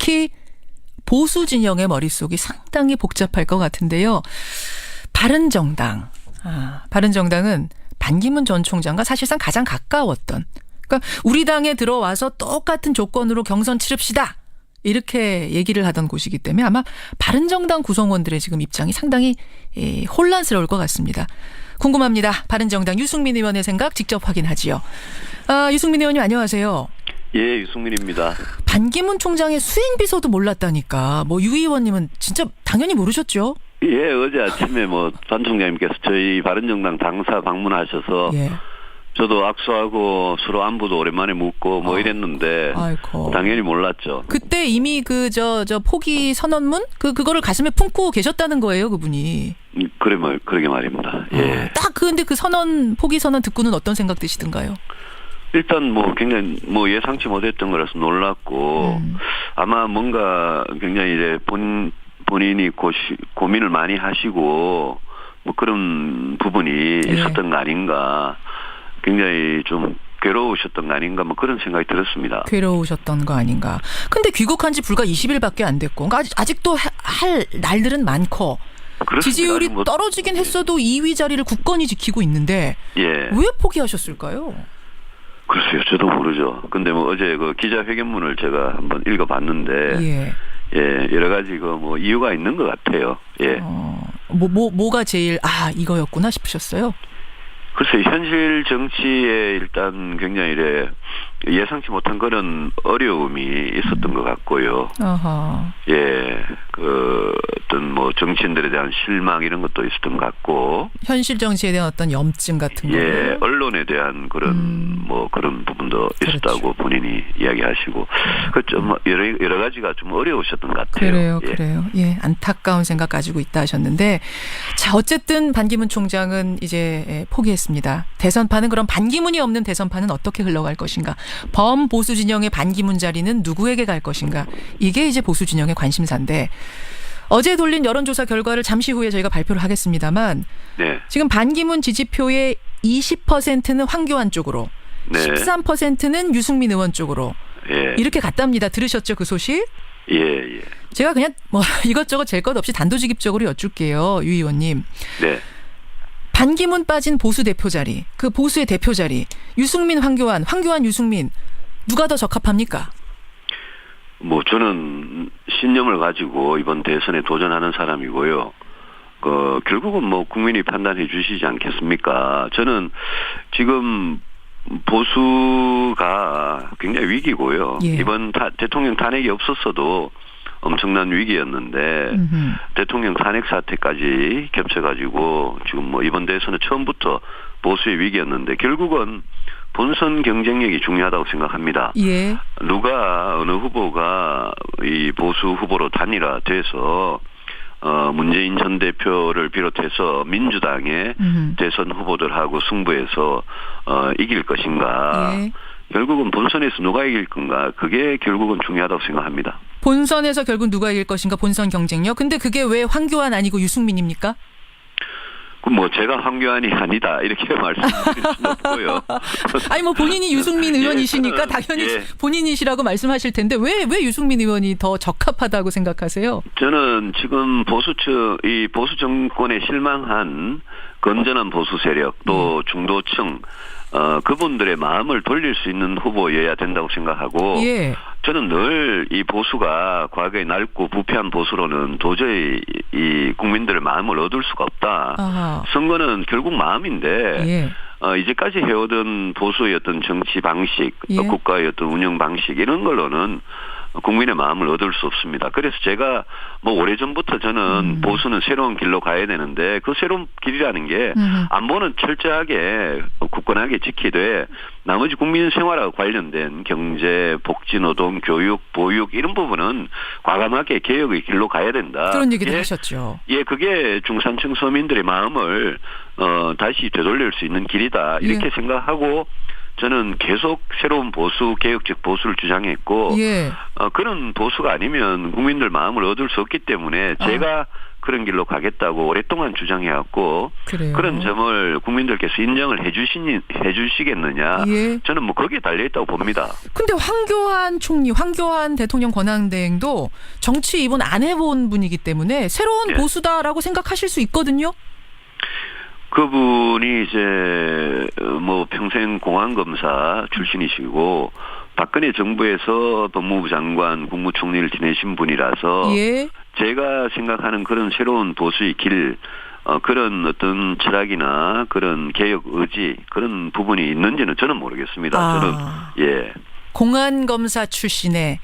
특히 보수 진영의 머릿속이 상당히 복잡할 것 같은데요. 바른정당은 반기문 전 총장과 사실상 가장 가까웠던, 그러니까 우리 당에 들어와서 똑같은 조건으로 경선 치릅시다, 이렇게 얘기를 하던 곳이기 때문에 아마 바른정당 구성원들의 지금 입장이 상당히 혼란스러울 것 같습니다. 궁금합니다. 바른정당 유승민 의원의 생각 직접 확인하지요. 유승민 의원님 안녕하세요. 예, 유승민입니다. 반기문 총장의 수행비서도 몰랐다니까. 유 의원님은 진짜 당연히 모르셨죠? 예, 어제 아침에 반 총장님께서 저희 바른정당 당사 방문하셔서 예. 저도 악수하고 서로 안부도 오랜만에 묻고 이랬는데 아이고. 당연히 몰랐죠. 그때 이미 포기 선언문 그거를 가슴에 품고 계셨다는 거예요, 그분이. 그러게 말입니다. 예. 딱 근데 그 포기 선언 듣고는 어떤 생각 드시던가요? 일단 굉장히 예상치 못했던 거라서 놀랐고 아마 뭔가 굉장히 이제 본인이 고민을 많이 하시고 그런 부분이 있었던 거 아닌가. 굉장히 좀 괴로우셨던 거 아닌가 그런 생각이 들었습니다. 괴로우셨던 거 아닌가. 근데 귀국한 지 불과 20일밖에 안 됐고 아직도 할 날들은 많고 그렇습니다. 지지율이 떨어지긴 했어도 2위 자리를 굳건히 지키고 있는데 예. 왜 포기하셨을까요? 글쎄요. 저도 모르죠. 근데 어제 그 기자회견문을 제가 한번 읽어봤는데 여러 가지 이유가 있는 것 같아요. 예. 뭐가 제일 이거였구나 싶으셨어요? 글쎄 현실 정치에 일단 굉장히 예상치 못한 그런 어려움이 있었던 것 같고요. 어허. 예, 어떤 정치인들에 대한 실망 이런 것도 있었던 것 같고. 현실 정치에 대한 어떤 염증 같은 거. 예, 언론에 대한 그런 그런 부분도 있었다고 본인이 이야기하시고, 좀 여러 가지가 좀 어려우셨던 것 같아요. 그래요. 예, 안타까운 생각 가지고 있다 하셨는데, 자 어쨌든 반기문 총장은 이제 포기했습니다. 대선판은 그럼 반기문이 없는 대선판은 어떻게 흘러갈 것인가? 범보수 진영의 반기문 자리는 누구에게 갈 것인가? 이게 이제 보수 진영의 관심사인데 어제 돌린 여론조사 결과를 잠시 후에 저희가 발표를 하겠습니다만 지금 반기문 지지표의 20%는 황교안 쪽으로 13%는 유승민 의원 쪽으로 이렇게 갔답니다. 들으셨죠 그 소식? 예. 제가 그냥 이것저것 잴 것 없이 단도직입적으로 여쭐게요. 유 의원님. 네. 반기문 빠진 보수 대표 자리, 그 보수의 대표 자리, 유승민, 황교안, 유승민 누가 더 적합합니까? 저는 신념을 가지고 이번 대선에 도전하는 사람이고요. 결국은 국민이 판단해 주시지 않겠습니까? 저는 지금 보수가 굉장히 위기고요. 이번 대통령 탄핵이 없었어도 엄청난 위기였는데 대통령 탄핵 사태까지 겹쳐가지고 지금 이번 대선은 처음부터 보수의 위기였는데 결국은 본선 경쟁력이 중요하다고 생각합니다. 어느 후보가 이 보수 후보로 단일화돼서 문재인 전 대표를 비롯해서 민주당의 대선 후보들하고 승부해서 이길 것인가. 결국은 본선에서 누가 이길 건가. 그게 결국은 중요하다고 생각합니다. 본선에서 결국 누가 이길 것인가. 본선 경쟁력. 근데 그게 왜 황교안 아니고 유승민입니까? 제가 황교안이 아니다 이렇게 말씀드릴 수는 없고요. 아니 본인이 유승민 의원이시니까 당연히 본인이시라고 말씀하실 텐데 왜 유승민 의원이 더 적합하다고 생각하세요? 저는 지금 보수 정권에 실망한 건전한 보수 세력 또 중도층 그분들의 마음을 돌릴 수 있는 후보여야 된다고 생각하고 저는 늘 이 보수가 과거에 낡고 부패한 보수로는 도저히 이 국민들의 마음을 얻을 수가 없다. 선거는 결국 마음인데 이제까지 해오던 보수의 어떤 정치 방식, 국가의 어떤 운영 방식 이런 걸로는 국민의 마음을 얻을 수 없습니다. 그래서 제가 오래전부터 저는 보수는 새로운 길로 가야 되는데 그 새로운 길이라는 게 안보는 철저하게 굳건하게 지키되 나머지 국민 생활하고 관련된 경제, 복지, 노동, 교육, 보육 이런 부분은 과감하게 개혁의 길로 가야 된다. 그런 얘기도 하셨죠. 그게 중산층 서민들의 마음을 다시 되돌릴 수 있는 길이다. 이렇게 생각하고 저는 계속 새로운 보수, 개혁적 보수를 주장했고 예. 그런 보수가 아니면 국민들 마음을 얻을 수 없기 때문에 제가 그런 길로 가겠다고 오랫동안 주장해왔고 그래요. 그런 점을 국민들께서 인정을 해주시겠느냐. 예. 저는 뭐 거기에 달려있다고 봅니다. 근데 황교안 총리, 황교안 대통령 권한대행도 정치 입원 안 해본 분이기 때문에 새로운 예. 보수다라고 생각하실 수 있거든요. 그분이 이제 뭐 평생 공안검사 출신이시고 박근혜 정부에서 법무부 장관, 국무총리를 지내신 분이라서 예. 제가 생각하는 그런 새로운 보수의 길, 그런 어떤 철학이나 그런 개혁 의지 그런 부분이 있는지는 저는 모르겠습니다. 저는 예. 공안검사 출신의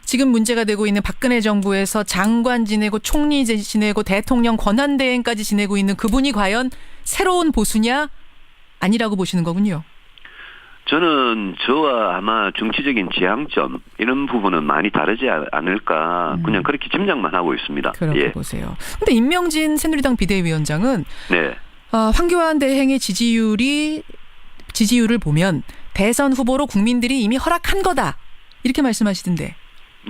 지금 문제가 되고 있는 박근혜 정부에서 장관 지내고 총리 지내고 대통령 권한대행까지 지내고 있는 그분이 과연 새로운 보수냐? 아니라고 보시는 거군요. 저는 저와 아마 정치적인 지향점 이런 부분은 많이 다르지 않을까 그냥 그렇게 짐작만 하고 있습니다. 그렇게 예. 보세요. 근데 임명진 새누리당 비대위원장은 네. 황교안 대행의 지지율을 보면 대선 후보로 국민들이 이미 허락한 거다. 이렇게 말씀하시던데.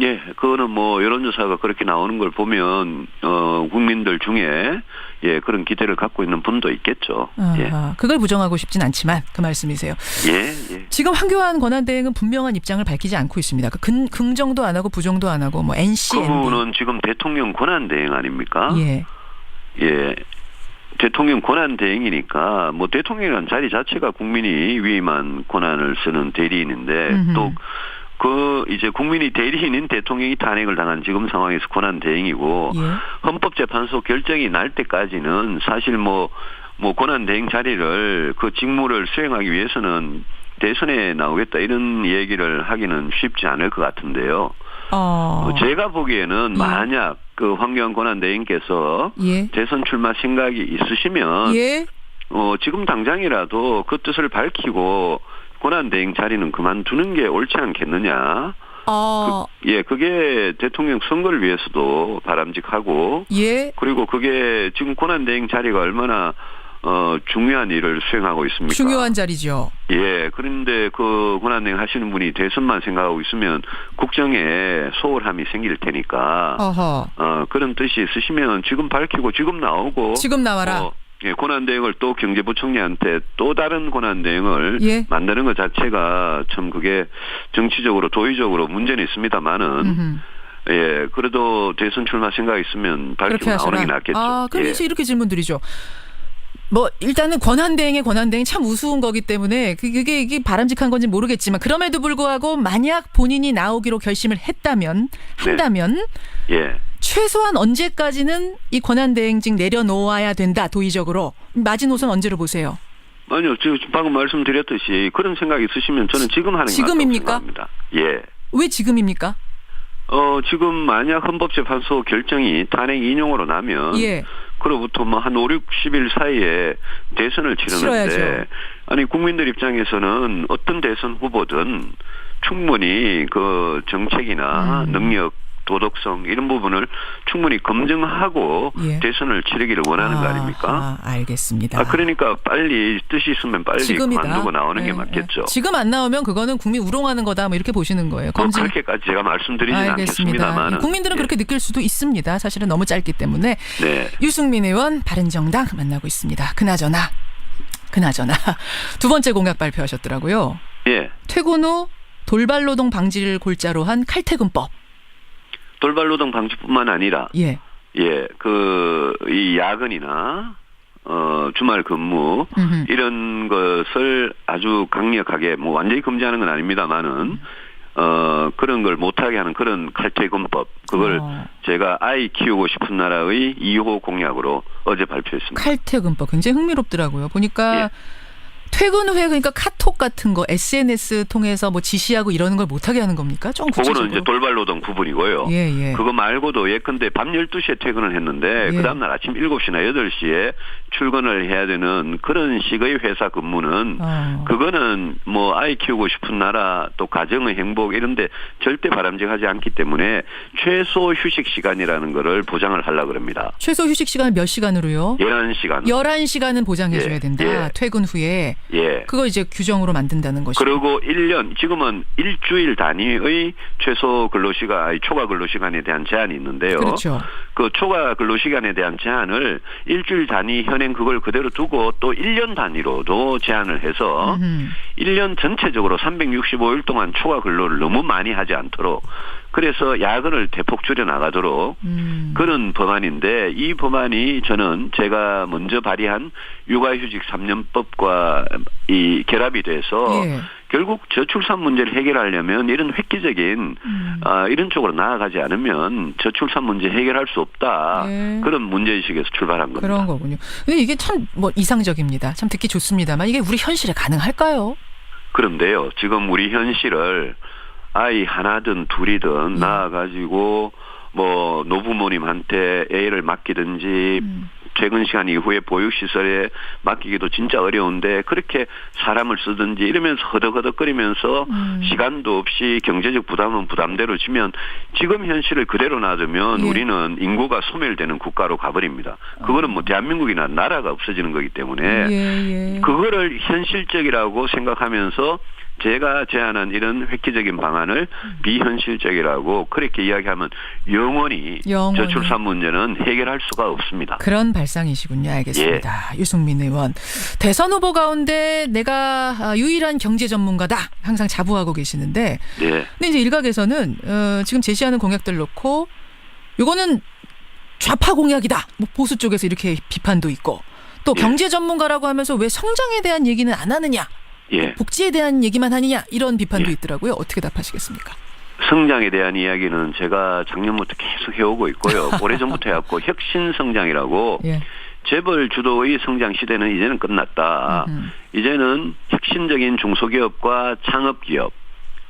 예, 그거는 뭐 여론조사가 그렇게 나오는 걸 보면 국민들 중에 예 그런 기대를 갖고 있는 분도 있겠죠. 예. 그걸 부정하고 싶진 않지만 그 말씀이세요. 예, 예. 지금 황교안 권한대행은 분명한 입장을 밝히지 않고 있습니다. 긍정도 안 하고 부정도 안 하고 뭐 NC, 그분은 지금 대통령 권한대행 아닙니까? 예. 예. 대통령 권한대행이니까 뭐 대통령이라는 자리 자체가 국민이 위임한 권한을 쓰는 대리인인데 또 이제 국민이 대리인인 대통령이 탄핵을 당한 지금 상황에서 권한 대행이고 예. 헌법재판소 결정이 날 때까지는 사실 뭐 권한 대행 자리를 그 직무를 수행하기 위해서는 대선에 나오겠다 이런 얘기를 하기는 쉽지 않을 것 같은데요. 제가 보기에는 만약 그 황교안 권한 대행께서 예. 대선 출마 생각이 있으시면 예. 지금 당장이라도 그 뜻을 밝히고 권한대행 자리는 그만두는 게 옳지 않겠느냐. 그게 대통령 선거를 위해서도 바람직하고. 예. 그리고 그게 지금 권한대행 자리가 얼마나 중요한 일을 수행하고 있습니까? 중요한 자리죠. 예. 그런데 그 권한대행 하시는 분이 대선만 생각하고 있으면 국정에 소홀함이 생길 테니까. 그런 뜻이 있으시면 지금 밝히고 지금 나오고. 지금 나와라. 예, 권한대행을 또 경제부총리한테 또 다른 권한대행을 예. 만드는 것 자체가 참 그게 정치적으로 도의적으로 문제는 있습니다만은 예, 그래도 대선 출마 생각 있으면 밝히고 나오는 게 낫겠죠. 그럼 예. 이제 이렇게 질문 드리죠. 뭐 일단은 권한대행이 참 우스운 거기 때문에 이게 바람직한 건지 모르겠지만 그럼에도 불구하고 만약 본인이 나오기로 결심을 한다면 예. 최소한 언제까지는 이 권한대행직 내려놓아야 된다. 도의적으로. 마지노선 언제로 보세요? 아니요. 지금 방금 말씀드렸듯이 그런 생각이 있으시면 저는 지금 하는 게 지금입니까? 생각합니다. 예. 왜 지금입니까? 지금 만약 헌법재판소 결정이 탄핵 인용으로 나면 예. 그로부터 뭐 한 5, 60일 사이에 대선을 치르는데 치러야죠. 아니 국민들 입장에서는 어떤 대선 후보든 충분히 그 정책이나 능력 도덕성 이런 부분을 충분히 검증하고 예. 대선을 치르기를 원하는 거 아닙니까? 알겠습니다. 그러니까 빨리 뜻이 있으면 빨리 지금이다. 그만두고 나오는 게 맞겠죠. 지금 안 나오면 그거는 국민 우롱하는 거다 뭐 이렇게 보시는 거예요. 그렇게까지 제가 말씀드리지는 않겠습니다만. 국민들은 그렇게 느낄 수도 있습니다. 사실은 너무 짧기 때문에. 네. 유승민 의원 바른정당 만나고 있습니다. 그나저나 두 번째 공약 발표하셨더라고요. 예. 퇴근 후 돌발노동 방지를 골자로 한 칼퇴근법. 돌발노동 방지뿐만 아니라 이 야근이나 주말 근무 이런 것을 아주 강력하게 뭐 완전히 금지하는 건 아닙니다만은 그런 걸 못하게 하는 그런 칼퇴근법 그걸 제가 아이 키우고 싶은 나라의 2호 공약으로 어제 발표했습니다. 칼퇴근법 굉장히 흥미롭더라고요. 보니까 퇴근 후에 그러니까 카톡 같은 거 SNS 통해서 뭐 지시하고 이러는 걸 못하게 하는 겁니까? 좀 구체적으로. 그거는 이제 돌발노동 부분이고요. 그거 말고도 예컨대 밤 12시에 퇴근을 했는데 그 다음날 아침 7시나 8시에 출근을 해야 되는 그런 식의 회사 근무는 그거는 뭐 아이 키우고 싶은 나라 또 가정의 행복 이런 데 절대 바람직하지 않기 때문에 최소 휴식 시간이라는 거를 보장을 하려고 그럽니다. 최소 휴식 시간은 몇 시간으로요? 11시간. 11시간은 보장해 줘야 된다. 퇴근 후에. 예. 그거 이제 규정으로 만든다는 것이죠. 그리고 1년, 지금은 일주일 단위의 최소 근로시간, 초과 근로시간에 대한 제한이 있는데요. 그렇죠. 그 초과 근로시간에 대한 제한을 일주일 단위 현행 그걸 그대로 두고 또 1년 단위로도 제한을 해서 1년 전체적으로 365일 동안 초과 근로를 너무 많이 하지 않도록 그래서 야근을 대폭 줄여 나가도록 그런 법안인데 이 법안이 저는 제가 먼저 발의한 육아휴직 3년법과 이 결합이 돼서 예. 결국 저출산 문제를 해결하려면 이런 획기적인 이런 쪽으로 나아가지 않으면 저출산 문제 해결할 수 없다. 예. 그런 문제의식에서 출발한 겁니다. 그런 거군요. 근데 이게 참 뭐 이상적입니다. 참 듣기 좋습니다만 이게 우리 현실에 가능할까요? 그런데요. 지금 우리 현실을 아이 하나든 둘이든 낳아가지고 뭐 노부모님한테 애를 맡기든지 퇴근 시간 이후에 보육시설에 맡기기도 진짜 어려운데 그렇게 사람을 쓰든지 이러면서 허덕허덕거리면서 시간도 없이 경제적 부담은 부담대로 지면 지금 현실을 그대로 놔두면 예. 우리는 인구가 소멸되는 국가로 가버립니다. 그거는 뭐 대한민국이나 나라가 없어지는 거기 때문에 예. 그거를 현실적이라고 생각하면서 제가 제안한 이런 획기적인 방안을 비현실적이라고 그렇게 이야기하면 영원히 저출산 문제는 해결할 수가 없습니다. 그런 발상이시군요. 알겠습니다. 예. 유승민 의원. 대선 후보 가운데 내가 유일한 경제 전문가다. 항상 자부하고 계시는데. 네. 근데 이제 일각에서는 지금 제시하는 공약들 놓고 이거는 좌파 공약이다. 뭐 보수 쪽에서 이렇게 비판도 있고. 또 예. 경제 전문가라고 하면서 왜 성장에 대한 얘기는 안 하느냐. 예. 복지에 대한 얘기만 하느냐 이런 비판도 예. 있더라고요. 어떻게 답하시겠습니까? 성장에 대한 이야기는 제가 작년부터 계속 해오고 있고요. 오래전부터 해왔고 혁신성장이라고 예. 재벌 주도의 성장 시대는 이제는 끝났다. 이제는 혁신적인 중소기업과 창업기업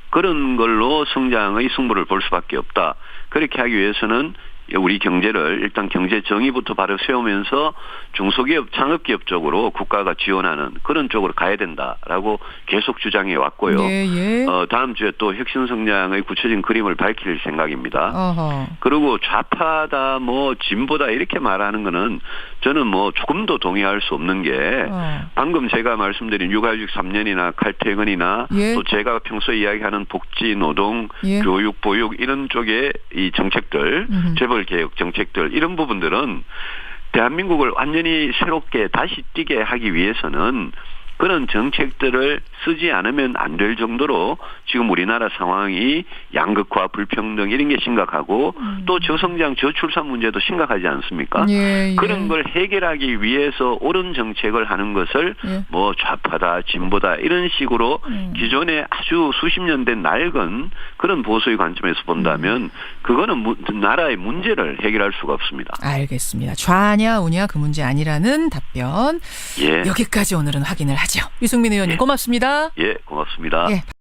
그런 걸로 성장의 승부를 볼 수밖에 없다. 그렇게 하기 위해서는 우리 경제를 일단 경제 정의부터 바로 세우면서 중소기업, 창업기업 쪽으로 국가가 지원하는 그런 쪽으로 가야 된다라고 계속 주장해 왔고요. 예. 다음 주에 또 혁신성장의 구체적인 그림을 밝힐 생각입니다. 어허. 그리고 좌파다, 뭐 진보다 이렇게 말하는 거는 저는 뭐 조금도 동의할 수 없는 게 방금 제가 말씀드린 육아휴직 3년이나 칼퇴근이나 예. 또 제가 평소에 이야기하는 복지, 노동, 예. 교육, 보육 이런 쪽의 이 정책들, 재벌 개혁 정책들 이런 부분들은 대한민국을 완전히 새롭게 다시 뛰게 하기 위해서는 그런 정책들을 쓰지 않으면 안 될 정도로 지금 우리나라 상황이 양극화, 불평등 이런 게 심각하고 또 저성장, 저출산 문제도 심각하지 않습니까? 예. 그런 걸 해결하기 위해서 옳은 정책을 하는 것을 예. 뭐 좌파다, 진보다 이런 식으로 기존에 아주 수십 년 된 낡은 그런 보수의 관점에서 본다면 그거는 나라의 문제를 해결할 수가 없습니다. 알겠습니다. 좌냐 우냐 그 문제 아니라는 답변. 예. 여기까지 오늘은 확인을 하죠. 유승민 의원님 예. 고맙습니다. 예, 고맙습니다. 예.